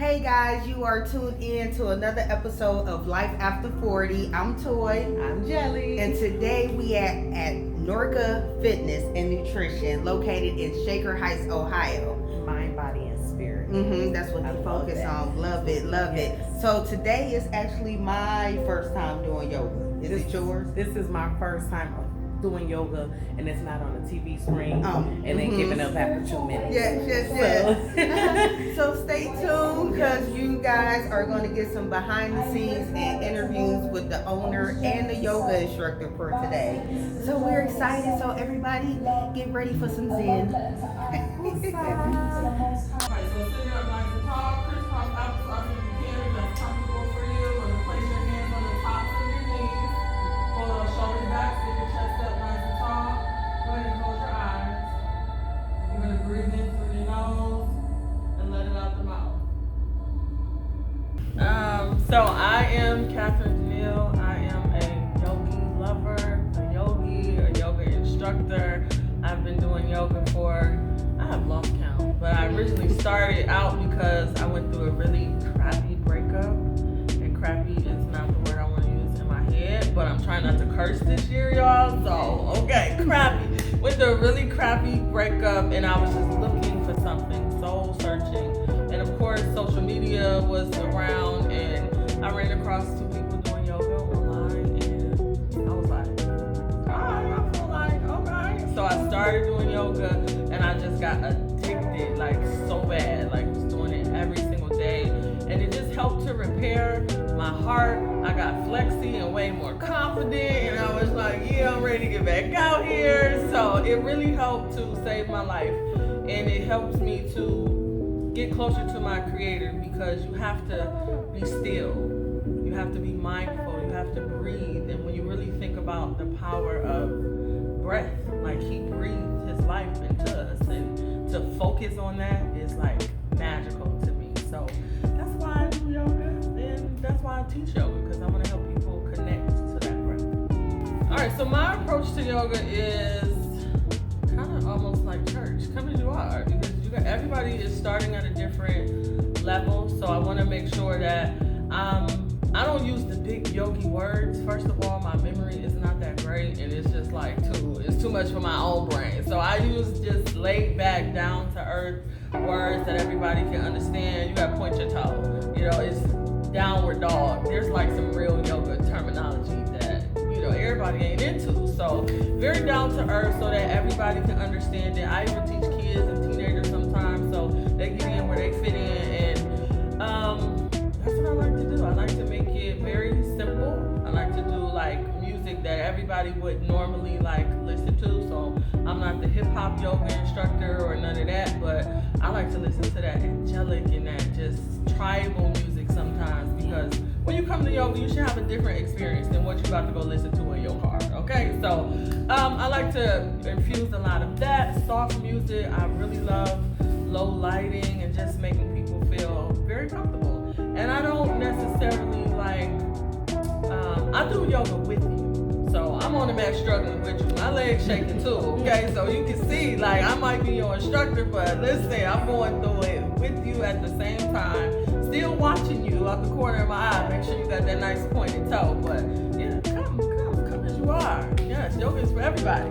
Hey guys, you are tuned in to another episode of Life After 40. I'm Toy. I'm Jelli. And today we at Norka Fitness and Nutrition, located in Shaker Heights, Ohio. Mind, body, and spirit. That's what we focus on. Love it. So today is actually my first time doing yoga. Is it yours? This is my first time doing yoga, and it's not on a TV screen, and then giving up after 2 minutes. Yes. So stay tuned, because you guys are going to get some behind the scenes and interviews with the owner and the yoga instructor for today. So we're excited. So everybody, get ready for some Zen. So I am Catherine Neal. I am a yogi lover, a yoga instructor. I've been doing yoga I have lost count, but I originally started out because I went through a really crappy breakup, and crappy is not the word I want to use in my head, but I'm trying not to curse this year, y'all, so okay, crappy. Went through a really crappy breakup, and I was just looking for something, soul searching, and of course social media was around, and I ran across 2 people doing yoga online, and I was like, alright, I feel like, okay. So I started doing yoga, and I just got addicted, like so bad, like was doing it every single day, and it just helped to repair my heart. I got flexy and way more confident, and I was like, yeah, I'm ready to get back out here. So it really helped to save my life, and it helps me to get closer to my creator, because you have to be still. You have to be mindful. You have to breathe. And when you really think about the power of breath, like he breathed his life into us, and to focus on that is like magical to me. So that's why I do yoga, and that's why I teach yoga, because I want to help people connect to that breath. All right, so my approach to yoga is kind of almost like church. Come as you are, because everybody is starting at a different level. So I want to make sure that I don't use the big yogi words. First of all, my memory is not that great, and it's just like it's too much for my own brain. So I use just laid back, down to earth words that everybody can understand. You gotta point your toe. It's downward dog. There's like some real yoga terminology that everybody ain't into. So very down to earth, so that everybody can understand it. I even teach kids and teenagers sometimes, so they get in where they fit in, and that's what I like to do. I like to make it very simple. I like to do like music that everybody would normally like listen to. So I'm not the hip hop yoga instructor or none of that, but I like to listen to that angelic and that just tribal music sometimes, because when you come to yoga, you should have a different experience than what you're about to go listen to in your car. Okay, so I like to infuse a lot of that soft music. I really love low lighting and just making people feel very comfortable. And I don't necessarily I do yoga with you. So I'm on the mat struggling with you. My legs shaking too, okay? So you can see, I might be your instructor, but listen, I'm going through it with you at the same time. Still watching you out the corner of my eye. Make sure you got that nice pointed toe. But yeah, come as you are. Yes, yoga is for everybody.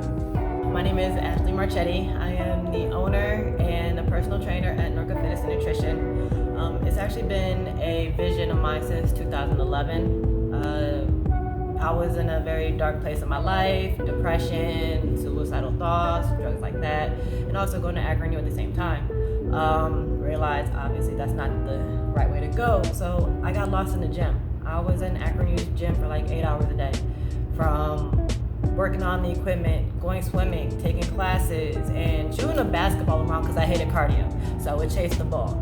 My name is Ashley Marchetti. I am the owner and a personal trainer at Norka Fitness and Nutrition. It's actually been a vision of mine since 2011. I was in a very dark place in my life, depression, suicidal thoughts, drugs like that, and also going to Akron at the same time. Realized obviously that's not the right way to go, so I got lost in the gym. I was in Akron gym for like 8 hours a day, from working on the equipment, going swimming, taking classes, and shooting a basketball around because I hated cardio, so I would chase the ball.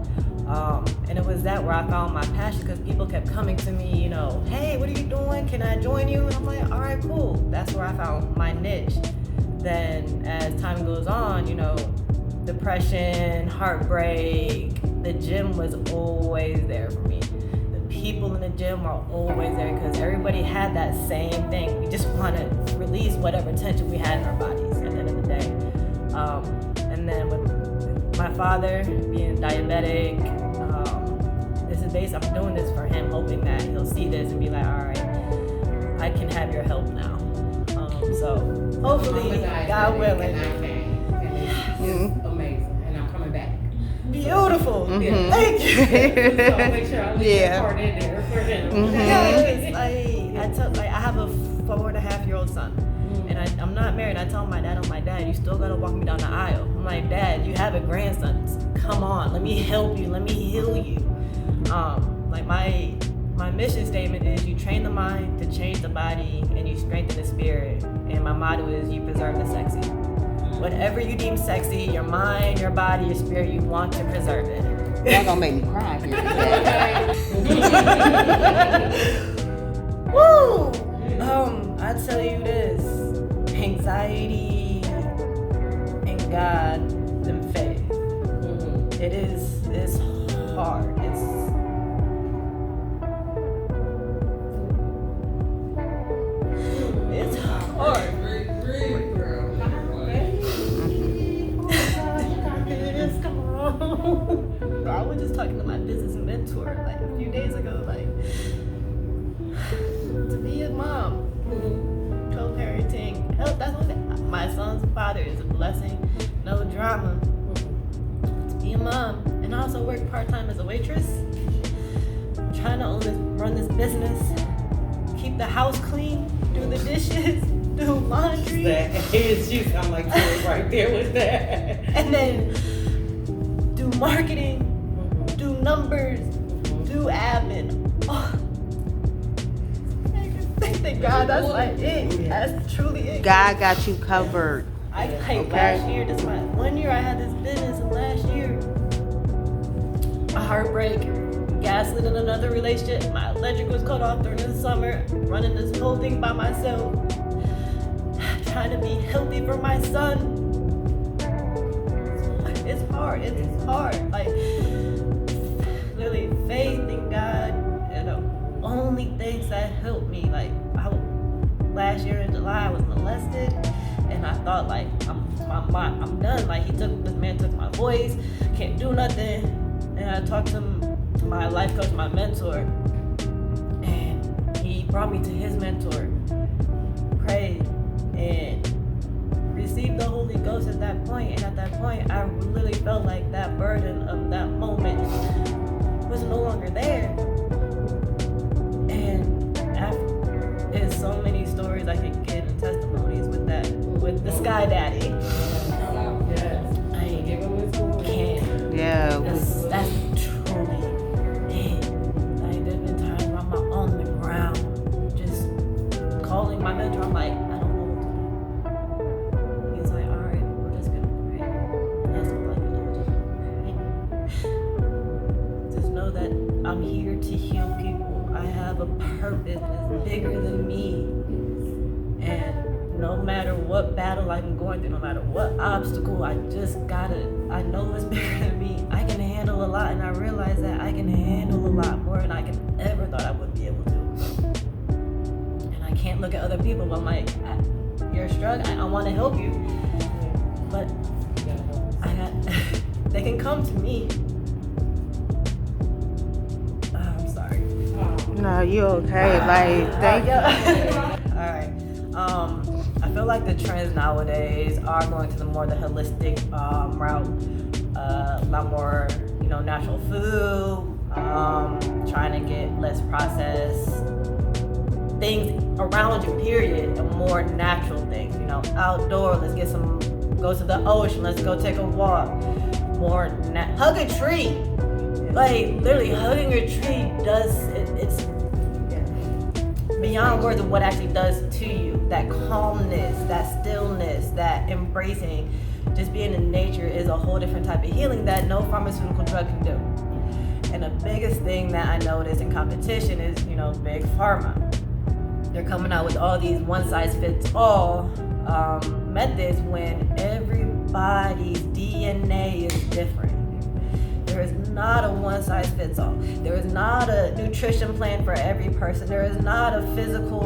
And it was that where I found my passion, because people kept coming to me, hey, what are you doing? Can I join you? And I'm like, all right, cool. That's where I found my niche. Then as time goes on, depression, heartbreak, the gym was always there for me. The people in the gym are always there, because everybody had that same thing. We just want to release whatever tension we had in our bodies at the end of the day. And then with my father being diabetic, I'm doing this for him, hoping that he'll see this and be like, all right, I can have your help now. So hopefully, God willing. It's amazing, and I'm coming back. Beautiful. Mhm. Thank you. So I'll make sure I leave that part in there for him. Yes, I have a 4.5-year-old son, and I'm not married. I tell my dad, I'm like, Dad, you still gotta walk me down the aisle. I'm like, Dad, you have a grandson. Come on, let me help you. Let me heal you. Like my mission statement is you train the mind to change the body and you strengthen the spirit. And my motto is you preserve the sexy. Whatever you deem sexy, your mind, your body, your spirit, you want to preserve it. Y'all gonna make me cry here today. Woo! I tell you this, anxiety and God and faith. It's hard. It's hard. Come on. Bro, I was just talking to my business mentor like a few days ago, like to be a mom, co-parenting, help. That's what my son's father is a blessing, no drama. To be a mom, and I also work part-time as a waitress, trying to run this business, keep the house clean, do the dishes, do laundry. You sound like you right there with that. And then do marketing, do numbers, do admin. Oh. Thank God, that's like it. That's truly it. God got you covered. Last year, this my 1 year I had this business, and last year, a heartbreak, gaslit in another relationship. My electric was cut off during the summer, running this whole thing by myself, trying to be healthy for my son. It's hard. Like, literally, faith in God are the only things that helped me. Like, last year in July, I was molested, and I thought, like, I'm done. Like, this man took my voice, can't do nothing. And I talked to my life coach, my mentor, and he brought me to his mentor, prayed, and received the Holy Ghost at that point. And at that point, I literally felt like that burden of that moment was no longer there. And there's so many stories I could get and testimonies with the Sky Daddy. I can't. Yeah. That's truly it. Like, there's been times where I'm on the ground, just calling my mentor. I'm like, I don't know what to do. He's like, all right, we're just gonna pray. And that's all I can do, just know that I'm here to heal people. I have a purpose that's bigger than me. And no matter what battle I'm going through, no matter what obstacle, I know it's bigger than me. I can handle a lot, and I realize that I can handle a lot more than I ever thought I would be able to. And I can't look at other people, but I'm like, you're struggling, I want to help you. But they can come to me. I'm sorry. No, you okay? Like, thank you. All right. I feel like the trends nowadays are going to the holistic route. A lot more, natural food. Trying to get less processed things around you. Period. And more natural things. Outdoor. Let's go to the ocean. Let's go take a walk. More hug a tree. Like, literally hugging a tree it's beyond words of what actually does to you. That calmness, that stillness, that embracing, just being in nature is a whole different type of healing that no pharmaceutical drug can do. And the biggest thing that I notice in competition is, big pharma. They're coming out with all these one-size-fits-all methods when everybody's DNA is different. There is not a one-size-fits-all. There is not a nutrition plan for every person. There is not a physical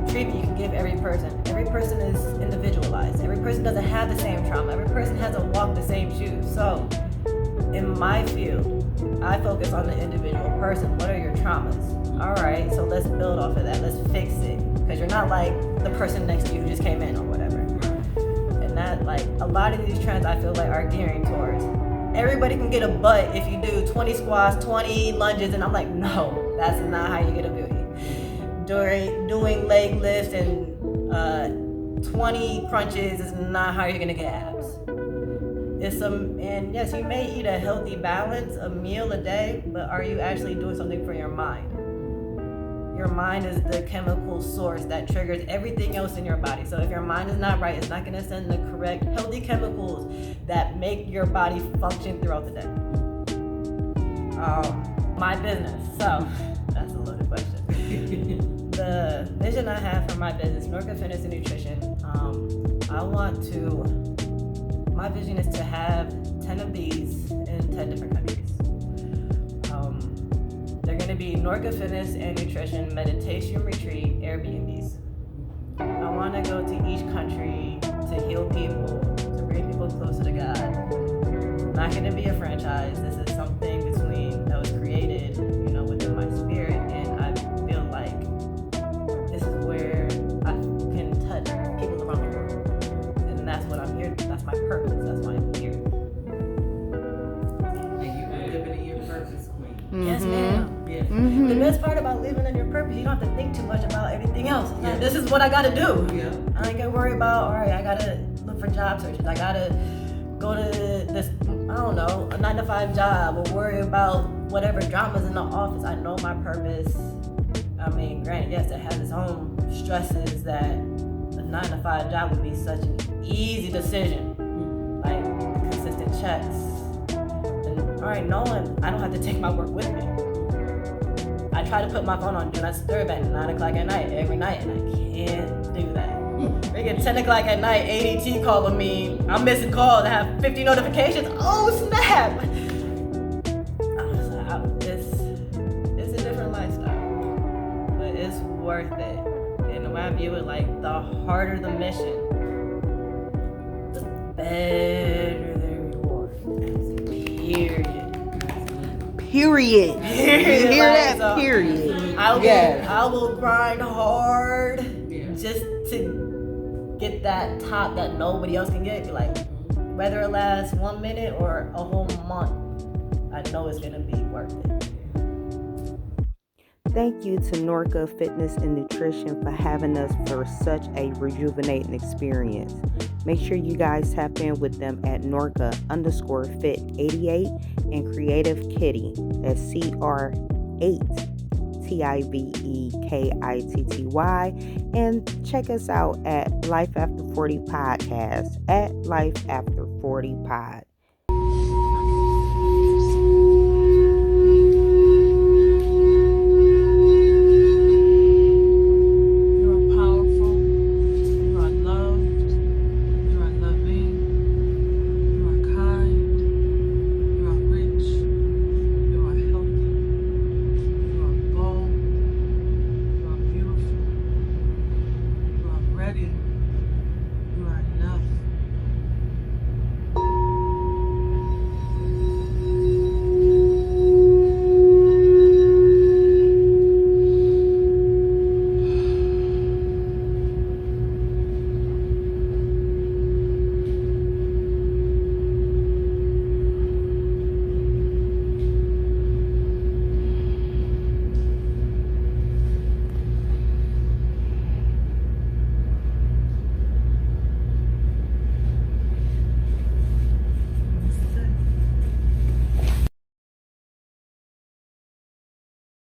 treatment you can give every person. Every person is individualized. Every person doesn't have the same trauma. Every person hasn't walked the same shoes. So, in my field, I focus on the individual person. What are your traumas? All right, so let's build off of that. Let's fix it. Because you're not like the person next to you who just came in or whatever. And that, like, a lot of these trends I feel like are gearing towards everybody can get a butt if you do 20 squats, 20 lunges, and I'm like, no, that's not how you get a booty. Doing leg lifts and 20 crunches is not how you're gonna get abs. And yes, you may eat a healthy balance, a meal a day, but are you actually doing something for your mind? Your mind is the chemical source that triggers everything else in your body. So if your mind is not right, it's not gonna send the correct healthy chemicals that make your body function throughout the day. My business, so that's a loaded question. The vision I have for my business, Norka Fitness and Nutrition, my vision is to have 10 of these in 10 different countries. They're going to be Norka Fitness and Nutrition Meditation Retreat Airbnbs. I want to go to each country to heal people, to bring people closer to God. Not going to be a franchise. This is something that was created, within my spirit, and I feel like this is where I can touch people around the world. And that's what I'm here. That's my purpose. That's why I'm here. And you are living in your purpose, Queen. Yes, ma'am. Yeah. The best part about living in your purpose, you don't have to think too much about everything else. It's like, this is what I gotta do. Yeah. I ain't gotta worry about, all right, I gotta look for job searches. I gotta go to this, I don't know, a 9-to-5 job, or worry about whatever dramas in the office. I know my purpose. I mean, granted, yes, it has its own stresses that a 9-to-5 job would be such an easy decision. Like consistent checks. And all right, knowing I don't have to take my work with me. I try to put my phone on do not disturb at 9 o'clock at night every night, and I can't do that. Freaking 10 o'clock at night, ADT calling me. I'm missing calls. I have 50 notifications. Oh, snap! It's a different lifestyle, but it's worth it. And the way I view it, like, the harder the mission, the better the reward. Period. You hear that? So Period. I will grind hard just to get that top that nobody else can get. Like, whether it lasts 1 minute or a whole month, I know it's gonna be worth it. Thank you to Norka Fitness and Nutrition for having us for such a rejuvenating experience. Make sure you guys tap in with them at Norka_Fit88 and Creative Kitty. That's CR8TIVEKITTY. And check us out at Life After 40 Podcast at Life After 40 Pod.